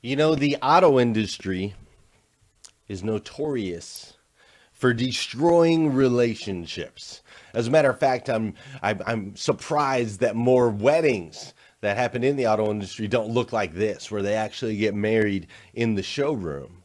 You know, the auto industry is notorious for destroying relationships. As a matter of fact, I'm surprised that more weddings that happen in the auto industry don't look like this, where they actually get married in the showroom.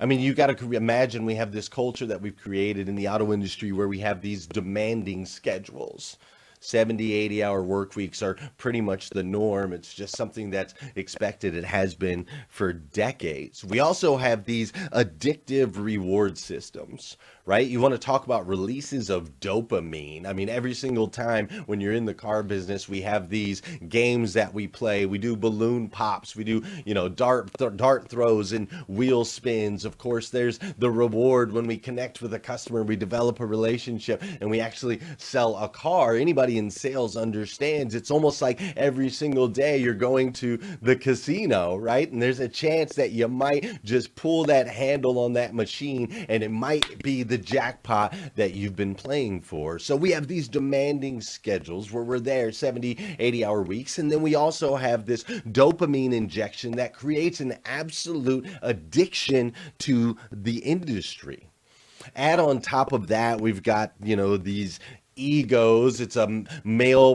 I mean, you got to imagine we have this culture that we've created in the auto industry where we have these demanding schedules. 70, 80-hour work weeks are pretty much the norm. It's just something that's expected. It has been for decades. We also have these addictive reward systems, right? You want to talk about releases of dopamine. I mean, every single time when you're in the car business, we have these games that we play. We do balloon pops. We do, dart throws and wheel spins. Of course, there's the reward when we connect with a customer, we develop a relationship, and we actually sell a car. Anybody in sales understands it's almost like every single day you're going to the casino, right? And there's a chance that you might just pull that handle on that machine and it might be the jackpot that you've been playing for. So we have these demanding schedules where we're there 70, 80-hour weeks. And then we also have this dopamine injection that creates an absolute addiction to the industry. Add on top of that, we've got, these egos. It's a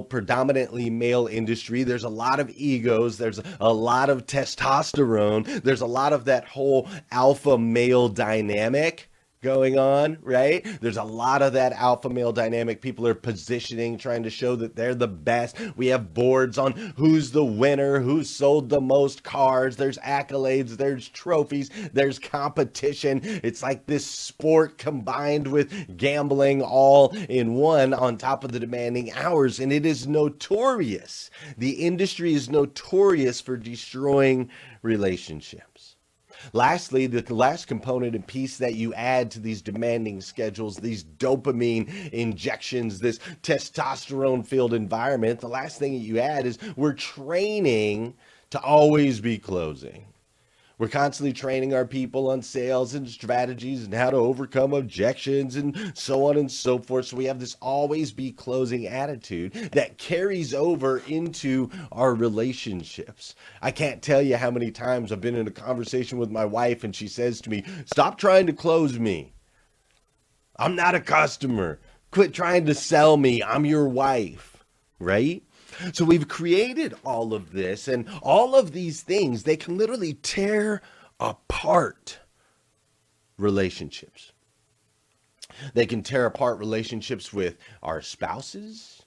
predominantly male industry. There's a lot of egos. There's a lot of testosterone. There's a lot of that whole alpha male dynamic going on, right? There's a lot of that alpha male dynamic. People are positioning, trying to show that they're the best. We have boards on who's the winner, who sold the most cars. There's accolades, there's trophies, there's competition. It's like this sport combined with gambling all in one on top of the demanding hours. And it is notorious. The industry is notorious for destroying relationships. Lastly, the last component and piece that you add to these demanding schedules, these dopamine injections, this testosterone filled environment, the last thing that you add is we're training to always be closing. We're constantly training our people on sales and strategies and how to overcome objections and so on and so forth. So we have this always be closing attitude that carries over into our relationships. I can't tell you how many times I've been in a conversation with my wife and she says to me, "Stop trying to close me. I'm not a customer. Quit trying to sell me. I'm your wife." Right? So we've created all of this, and all of these things, they can literally tear apart relationships. They can tear apart relationships with our spouses.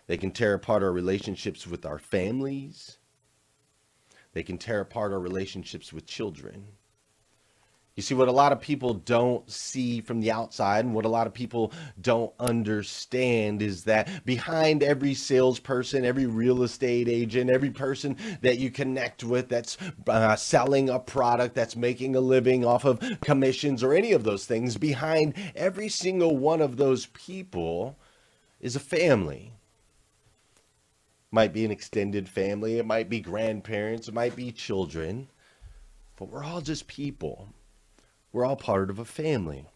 They can tear apart our relationships with our families. They can tear apart our relationships with children. You see, what a lot of people don't see from the outside and what a lot of people don't understand is that behind every salesperson, every real estate agent, every person that you connect with that's selling a product, that's making a living off of commissions or any of those things, behind every single one of those people is a family. Might be an extended family, it might be grandparents, it might be children, but we're all just people. We're all part of a family.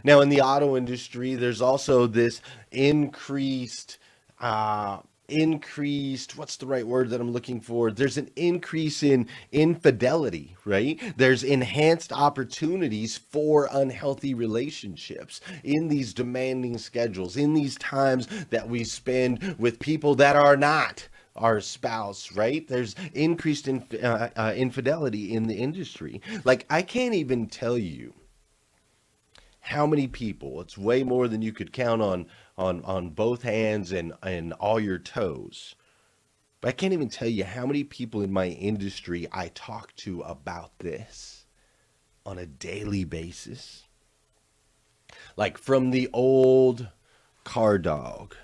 Now, in the auto industry, there's also this increased, what's the right word that I'm looking for? There's an increase in infidelity, right? There's enhanced opportunities for unhealthy relationships in these demanding schedules, in these times that we spend with people that are not our spouse, right? There's increased infidelity in the industry. Like, I can't even tell you how many people, it's way more than you could count on both hands and all your toes. But I can't even tell you how many people in my industry I talk to about this on a daily basis. Like, from the old car dog.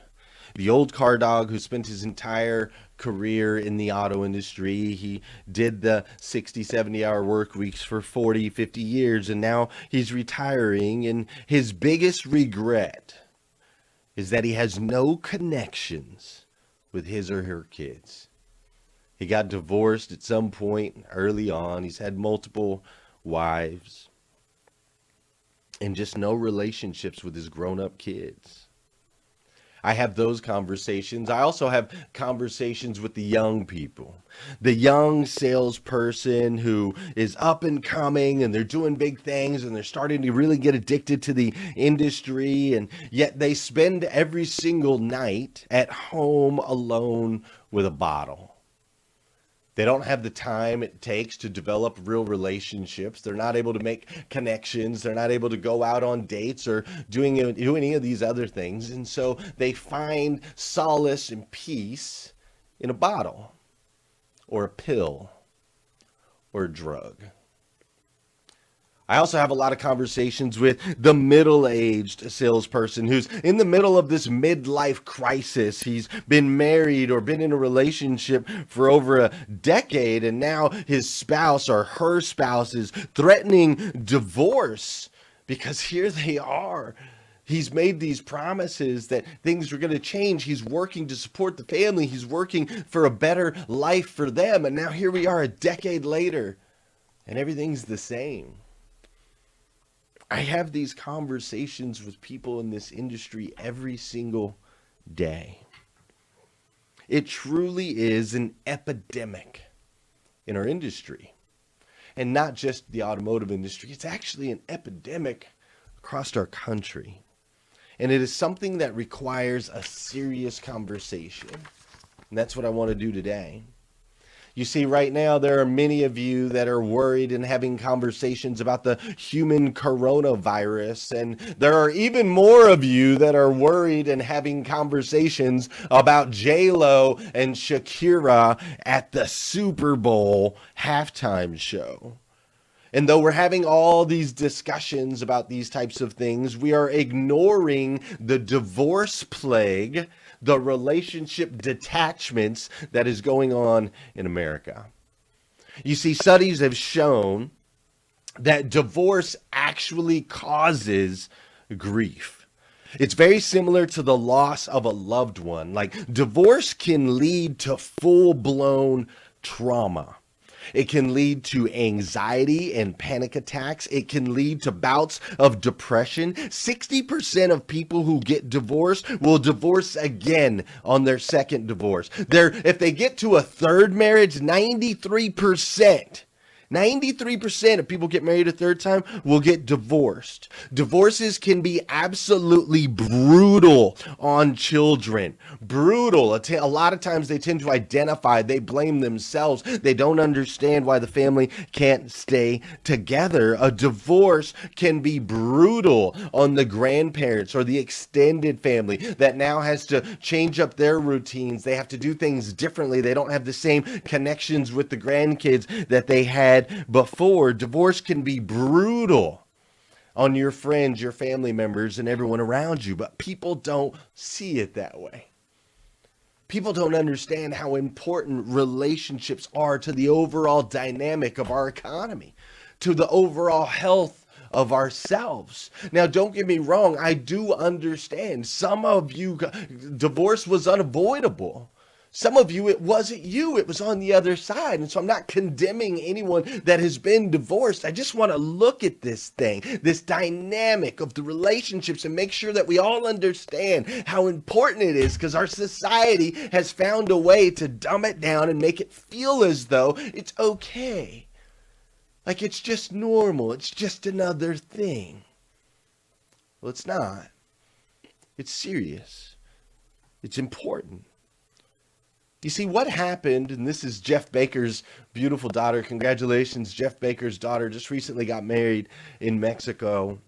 The old car dog who spent his entire career in the auto industry. He did the 60, 70-hour work weeks for 40, 50 years, and now he's retiring. And his biggest regret is that he has no connections with his or her kids. He got divorced at some point early on. He's had multiple wives and just no relationships with his grown-up kids. I have those conversations. I also have conversations with the young people, the young salesperson who is up and coming and they're doing big things and they're starting to really get addicted to the industry. And yet they spend every single night at home alone with a bottle. They don't have the time it takes to develop real relationships. They're not able to make connections. They're not able to go out on dates or do any of these other things. And so they find solace and peace in a bottle or a pill or a drug. I also have a lot of conversations with the middle-aged salesperson who's in the middle of this midlife crisis. He's been married or been in a relationship for over a decade, and now his spouse or her spouse is threatening divorce because here they are. He's made these promises that things are going to change. He's working to support the family. He's working for a better life for them. And now here we are a decade later, and everything's the same. I have these conversations with people in this industry every single day. It truly is an epidemic in our industry. And not just the automotive industry, it's actually an epidemic across our country. And it is something that requires a serious conversation. And that's what I want to do today. You see, right now, there are many of you that are worried and having conversations about the human coronavirus. And there are even more of you that are worried and having conversations about J-Lo and Shakira at the Super Bowl halftime show. And though we're having all these discussions about these types of things, we are ignoring the divorce plague, the relationship detachments that is going on in America. You see, studies have shown that divorce actually causes grief. It's very similar to the loss of a loved one. Like, divorce can lead to full-blown trauma. It can lead to anxiety and panic attacks. It can lead to bouts of depression. 60% of people who get divorced will divorce again on their second divorce. If they get to a third marriage, 93% of people get married a third time will get divorced. Divorces can be absolutely brutal on children. Brutal. A lot of times they tend to identify, they blame themselves. They don't understand why the family can't stay together. A divorce can be brutal on the grandparents or the extended family that now has to change up their routines. They have to do things differently. They don't have the same connections with the grandkids that they had before. Divorce can be brutal on your friends, your family members, and everyone around you, but people don't see it that way. People don't understand how important relationships are to the overall dynamic of our economy, to the overall health of ourselves. Now, don't get me wrong, I do understand some of you, divorce was unavoidable. Some of you, it wasn't you, it was on the other side. And so I'm not condemning anyone that has been divorced. I just want to look at this thing, this dynamic of the relationships, and make sure that we all understand how important it is, because our society has found a way to dumb it down and make it feel as though it's okay. Like it's just normal. It's just another thing. Well, it's not. It's serious. It's important. You see, what happened, and this is Jeff Baker's beautiful daughter. Congratulations, Jeff Baker's daughter just recently got married in Mexico.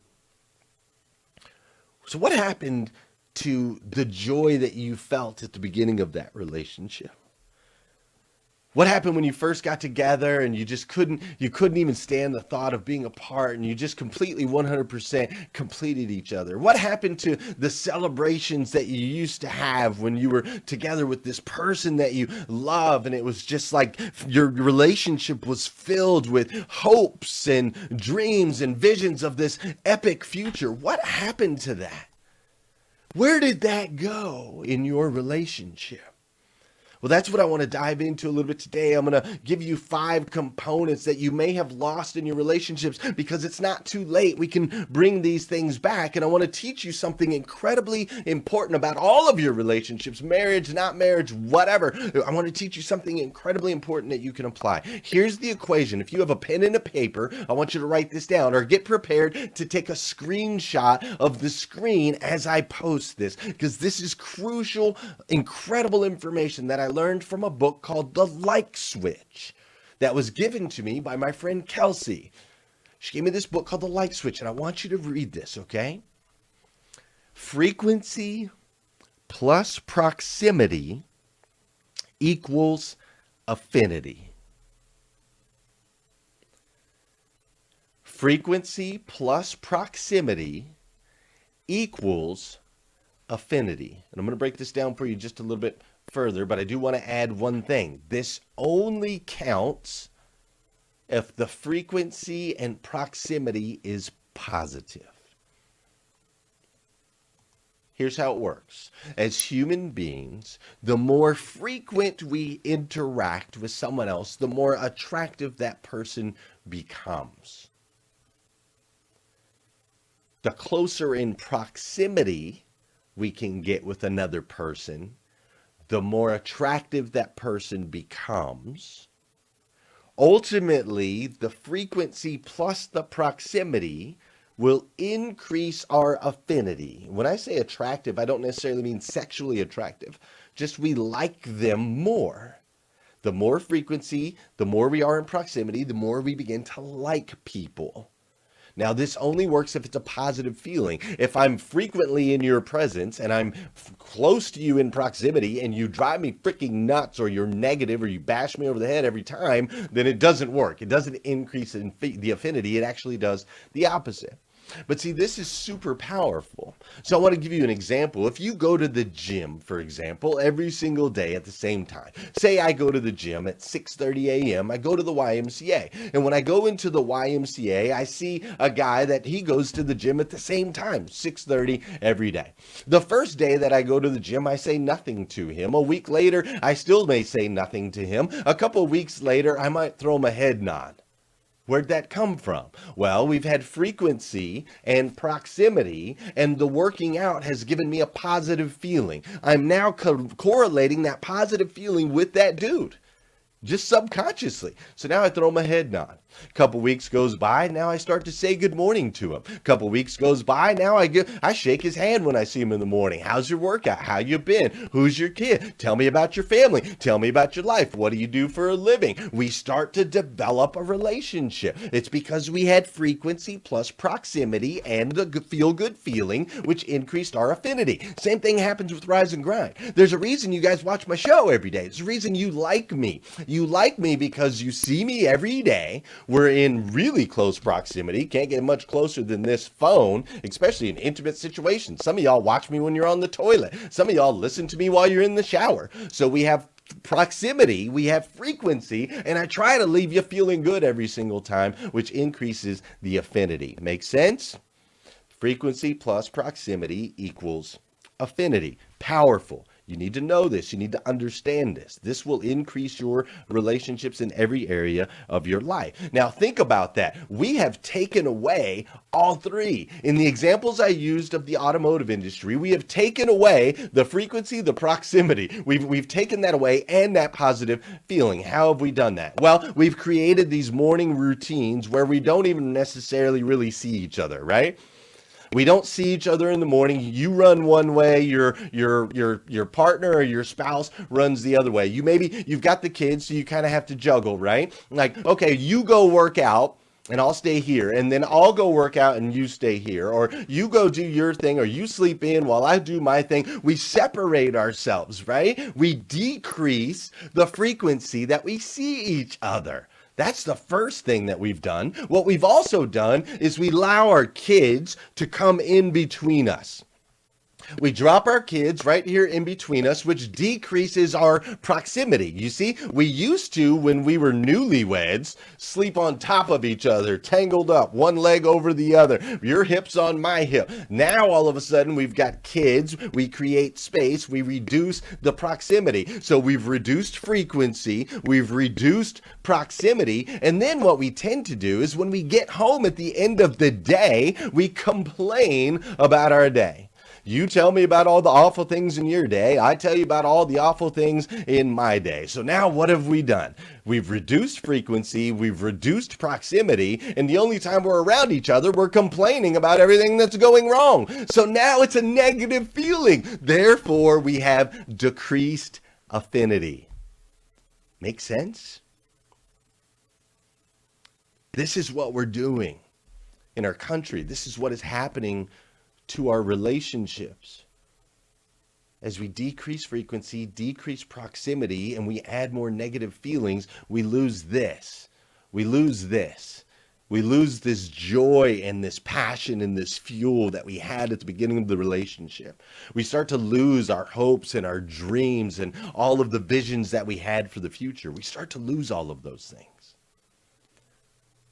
So what happened to the joy that you felt at the beginning of that relationship? What happened when you first got together and you couldn't even stand the thought of being apart, and you just completely 100% completed each other? What happened to the celebrations that you used to have when you were together with this person that you love, and it was just like your relationship was filled with hopes and dreams and visions of this epic future? What happened to that? Where did that go in your relationship? Well, that's what I want to dive into a little bit today. I'm going to give you 5 components that you may have lost in your relationships because it's not too late. We can bring these things back. And I want to teach you something incredibly important about all of your relationships, marriage, not marriage, whatever. I want to teach you something incredibly important that you can apply. Here's the equation. If you have a pen and a paper, I want you to write this down or get prepared to take a screenshot of the screen as I post this, because this is crucial, incredible information that I learned from a book called The Like Switch that was given to me by my friend Kelsey. She gave me this book called The Like Switch, and I want you to read this, okay? Frequency plus proximity equals affinity. Frequency plus proximity equals affinity. And I'm going to break this down for you just a little bit further, but I do want to add one thing. This only counts if the frequency and proximity is positive. Here's how it works. As human beings, the more frequent we interact with someone else, the more attractive that person becomes. The closer in proximity we can get with another person, the more attractive that person becomes. Ultimately, the frequency plus the proximity will increase our affinity. When I say attractive, I don't necessarily mean sexually attractive. Just we like them more. The more frequency, the more we are in proximity, the more we begin to like people. Now, this only works if it's a positive feeling. If I'm frequently in your presence and I'm close to you in proximity and you drive me freaking nuts or you're negative or you bash me over the head every time, then it doesn't work. It doesn't increase in the affinity. It actually does the opposite. But see, this is super powerful. So I want to give you an example. If you go to the gym, for example, every single day at the same time, say I go to the gym at 6:30 a.m., I go to the YMCA. And when I go into the YMCA, I see a guy that he goes to the gym at the same time, 6:30 every day. The first day that I go to the gym, I say nothing to him. A week later, I still may say nothing to him. A couple of weeks later, I might throw him a head nod. Where'd that come from? Well, we've had frequency and proximity, and the working out has given me a positive feeling. I'm now correlating that positive feeling with that dude, just subconsciously. So now I throw him a head nod. A couple weeks goes by, now I start to say good morning to him. A couple weeks goes by, now I shake his hand when I see him in the morning. How's your workout? How you been? Who's your kid? Tell me about your family. Tell me about your life. What do you do for a living? We start to develop a relationship. It's because we had frequency plus proximity and the feel-good feeling, which increased our affinity. Same thing happens with Rise and Grind. There's a reason you guys watch my show every day. There's a reason you like me. You like me because you see me every day. We're in really close proximity. Can't get much closer than this phone, especially in intimate situations. Some of y'all watch me when you're on the toilet. Some of y'all listen to me while you're in the shower. So we have proximity, we have frequency, and I try to leave you feeling good every single time, which increases the affinity. Make sense? Frequency plus proximity equals affinity. Powerful. You need to know this. You need to understand this. This will increase your relationships in every area of your life. Now, think about that. We have taken away all three. In the examples I used of the automotive industry, we have taken away the frequency, the proximity. We've taken that away and that positive feeling. How have we done that? Well, we've created these morning routines where we don't even necessarily really see each other, right? We don't see each other in the morning. You run one way, your partner or your spouse runs the other way. You've got the kids, so you kind of have to juggle, right? Like, okay, you go work out and I'll stay here, and then I'll go work out and you stay here, or you go do your thing, or you sleep in while I do my thing. We separate ourselves, right? We decrease the frequency that we see each other. That's the first thing that we've done. What we've also done is we allow our kids to come in between us. We drop our kids right here in between us, which decreases our proximity. You see, we used to, when we were newlyweds, sleep on top of each other, tangled up, one leg over the other, your hips on my hip. Now, all of a sudden, we've got kids, we create space, we reduce the proximity. So we've reduced frequency, we've reduced proximity, and then what we tend to do is when we get home at the end of the day, we complain about our day. You tell me about all the awful things in your day. I tell you about all the awful things in my day. So now what have we done? We've reduced frequency, we've reduced proximity, and the only time we're around each other, we're complaining about everything that's going wrong. So now it's a negative feeling. Therefore, we have decreased affinity. Make sense? This is what we're doing in our country. This is what is happening to our relationships. As we decrease frequency, decrease proximity, and we add more negative feelings, we lose this. We lose this. We lose this joy and this passion and this fuel that we had at the beginning of the relationship. We start to lose our hopes and our dreams and all of the visions that we had for the future. We start to lose all of those things.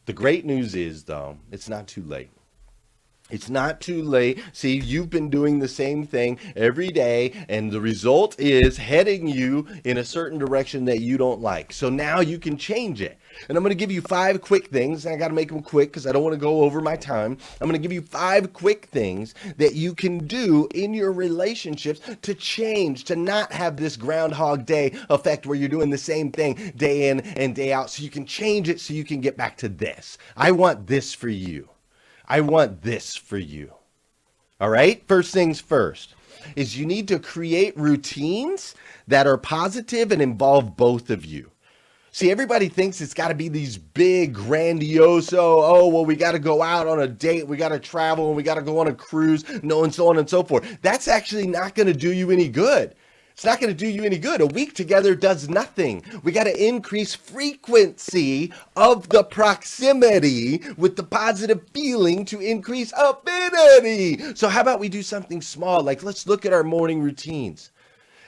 The great news is, though, it's not too late. It's not too late. See, you've been doing the same thing every day, and the result is heading you in a certain direction that you don't like. So now you can change it. And I'm going to give you 5 quick things. And I got to make them quick because I don't want to go over my time. I'm going to give you 5 quick things that you can do in your relationships to change, to not have this Groundhog Day effect where you're doing the same thing day in and day out. So you can change it so you can get back to this. I want this for you. I want this for you. All right? First things first is you need to create routines that are positive and involve both of you. See, everybody thinks it's got to be these big, grandiose, we got to go out on a date, we got to travel, and we got to go on a cruise, and so on and so forth. That's actually not going to do you any good. It's not going to do you any good. A week together does nothing. We got to increase frequency of the proximity with the positive feeling to increase affinity. So how about we do something small? Like, let's look at our morning routines.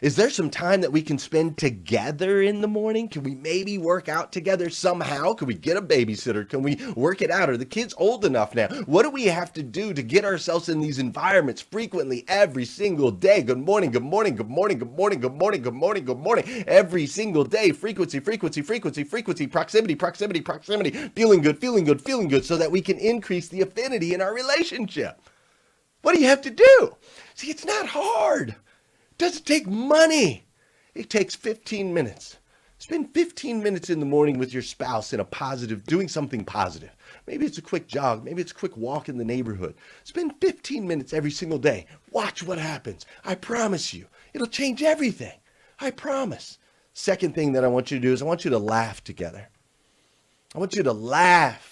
Is there some time that we can spend together in the morning? Can we maybe work out together somehow? Can we get a babysitter? Can we work it out? Are the kids old enough now? What do we have to do to get ourselves in these environments frequently every single day? Good morning, good morning, good morning, good morning, good morning, good morning, good morning. Every single day, frequency, frequency, frequency, frequency, proximity, proximity, proximity, feeling good, feeling good, feeling good, so that we can increase the affinity in our relationship. What do you have to do? See, it's not hard. Doesn't take money. It takes 15 minutes. Spend 15 minutes in the morning with your spouse in a positive, doing something positive. Maybe it's a quick jog. Maybe it's a quick walk in the neighborhood. Spend 15 minutes every single day. Watch what happens. I promise you, it'll change everything. I promise. Second thing that I want you to do is I want you to laugh together. I want you to laugh.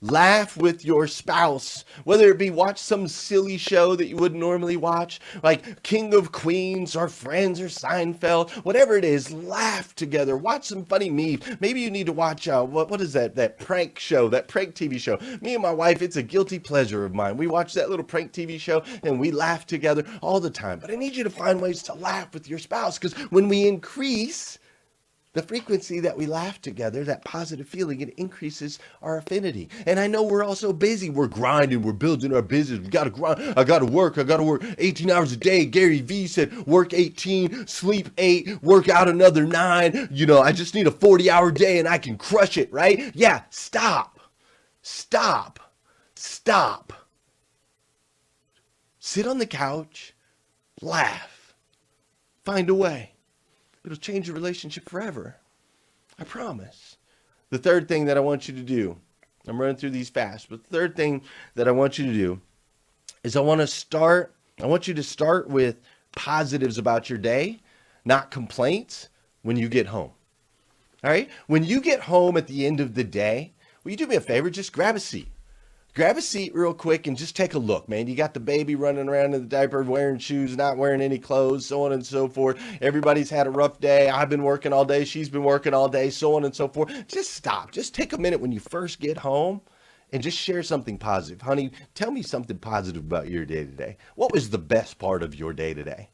Laugh with your spouse, whether it be watch some silly show that you wouldn't normally watch, like King of Queens or Friends or Seinfeld, whatever it is, laugh together. Watch some funny memes. Maybe you need to watch, what is that prank show, that prank TV show. Me and my wife, it's a guilty pleasure of mine. We watch that little prank TV show and we laugh together all the time. But I need you to find ways to laugh with your spouse, because when we increase the frequency that we laugh together, that positive feeling, it increases our affinity. And I know we're all so busy. We're grinding. We're building our business. We got to grind. I got to work 18 hours a day. Gary Vee said, work 18, sleep 8, work out another 9. I just need a 40-hour day and I can crush it, right? Yeah, stop. Stop. Stop. Sit on the couch. Laugh. Find a way. It'll change your relationship forever. I promise. The third thing that I want you to do, I'm running through these fast, but the third thing that I want you to do is I want you to start with positives about your day, not complaints when you get home. All right? When you get home at the end of the day, will you do me a favor? Just grab a seat. Grab a seat real quick and just take a look, man. You got the baby running around in the diaper, wearing shoes, not wearing any clothes, so on and so forth. Everybody's had a rough day. I've been working all day. She's been working all day, so on and so forth. Just stop. Just take a minute when you first get home and just share something positive. Honey, tell me something positive about your day today. What was the best part of your day today?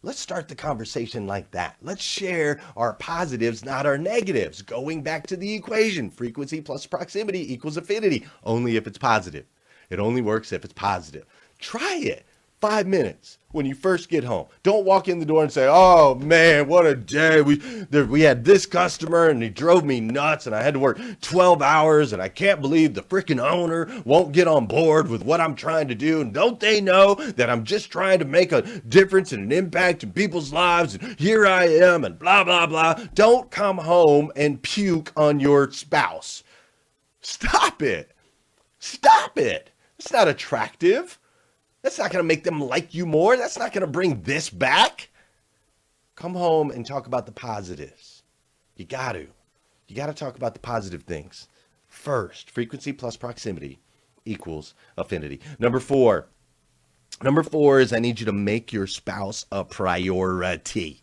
Let's start the conversation like that. Let's share our positives, not our negatives. Going back to the equation, frequency plus proximity equals affinity, only if it's positive. It only works if it's positive. Try it. 5 minutes when you first get home. Don't walk in the door and say, oh man, what a day. We had this customer and he drove me nuts and I had to work 12 hours and I can't believe the freaking owner won't get on board with what I'm trying to do. And don't they know that I'm just trying to make a difference and an impact in people's lives? And here I am and blah, blah, blah. Don't come home and puke on your spouse. Stop it. Stop it. It's not attractive. That's not going to make them like you more. That's not going to bring this back. Come home and talk about the positives. You got to. You got to talk about the positive things. First, frequency plus proximity equals affinity. Number four is I need you to make your spouse a priority.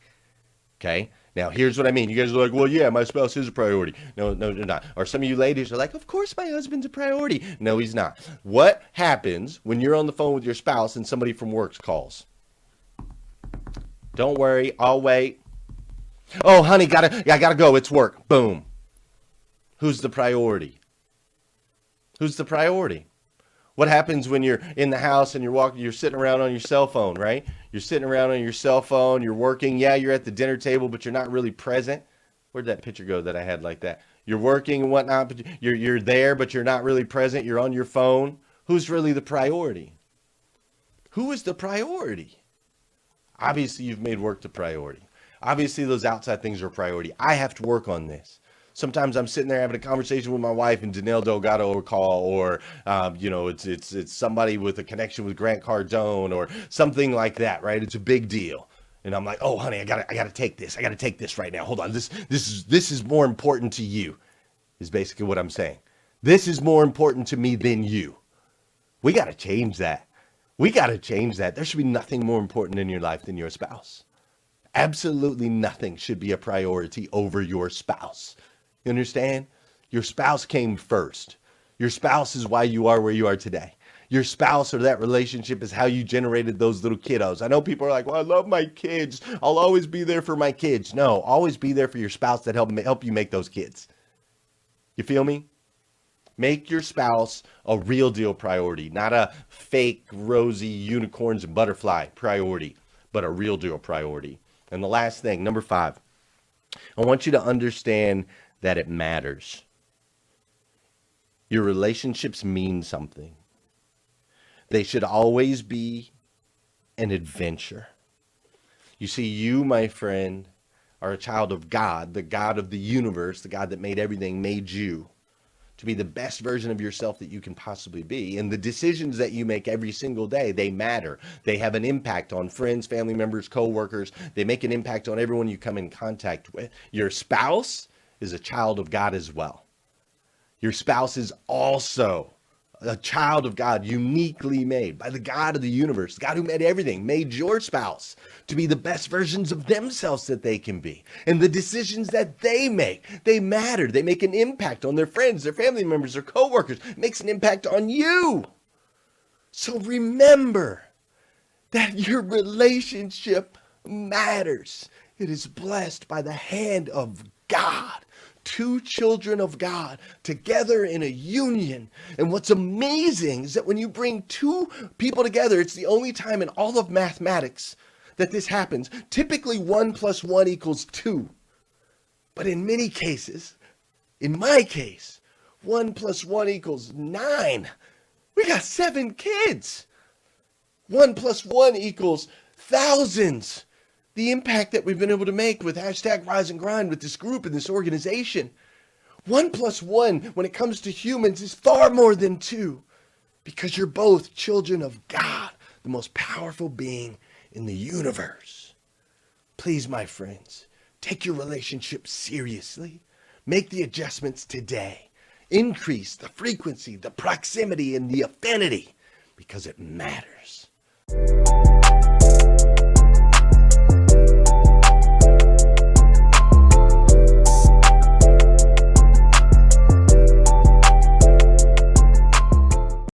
Okay? Now, here's what I mean. You guys are like, well, yeah, my spouse is a priority. No, they're not. Or some of you ladies are like, of course my husband's a priority. No, he's not. What happens when you're on the phone with your spouse and somebody from work calls? Don't worry, I'll wait. Oh, honey, I gotta go. It's work. Boom. Who's the priority? Who's the priority? What happens when you're in the house and you're sitting around on your cell phone, right? You're sitting around on your cell phone, you're working. Yeah, you're at the dinner table, but you're not really present. Where'd that picture go that I had like that? You're working and whatnot, but you're there, but you're not really present. You're on your phone. Who's really the priority? Who is the priority? Obviously, you've made work the priority. Obviously, those outside things are a priority. I have to work on this. Sometimes I'm sitting there having a conversation with my wife and Danelle Delgado will call, or it's somebody with a connection with Grant Cardone or something like that, right? It's a big deal, and I'm like, oh, honey, I gotta take this. I gotta take this right now. Hold on, this is more important to you. Is basically what I'm saying. This is more important to me than you. We gotta change that. We gotta change that. There should be nothing more important in your life than your spouse. Absolutely nothing should be a priority over your spouse. You understand? Your spouse came first. Your spouse is why you are where you are today. Your spouse or that relationship is how you generated those little kiddos. I know people are like, well, I love my kids. I'll always be there for my kids. No, always be there for your spouse that help you make those kids. You feel me? Make your spouse a real deal priority, not a fake rosy unicorns and butterfly priority, but a real deal priority. And the last thing, number 5, I want you to understand that it matters. Your relationships mean something. They should always be an adventure. You see, you, my friend, are a child of God, the God of the universe, the God that made everything, made you to be the best version of yourself that you can possibly be. And the decisions that you make every single day, they matter. They have an impact on friends, family members, co-workers. They make an impact on everyone you come in contact with. Your spouse is a child of God as well. Your spouse is also a child of God, uniquely made by the God of the universe. The God who made everything made your spouse to be the best versions of themselves that they can be. And the decisions that they make, they matter. They make an impact on their friends, their family members, their coworkers. It makes an impact on you. So remember that your relationship matters. It is blessed by the hand of God. 2 children of God together in a union. And what's amazing is that when you bring 2 people together, it's the only time in all of mathematics that this happens. Typically 1 + 1 = 2. But in many cases, in my case, 1 + 1 = 9. We got 7 kids. 1 + 1 = thousands. The impact that we've been able to make with #Rise and Grind with this group and this organization. 1 + 1 when it comes to humans is far more than 2, because you're both children of God, the most powerful being in the universe. Please, my friends, take your relationship seriously. Make the adjustments today. Increase the frequency, the proximity, and the affinity, because it matters.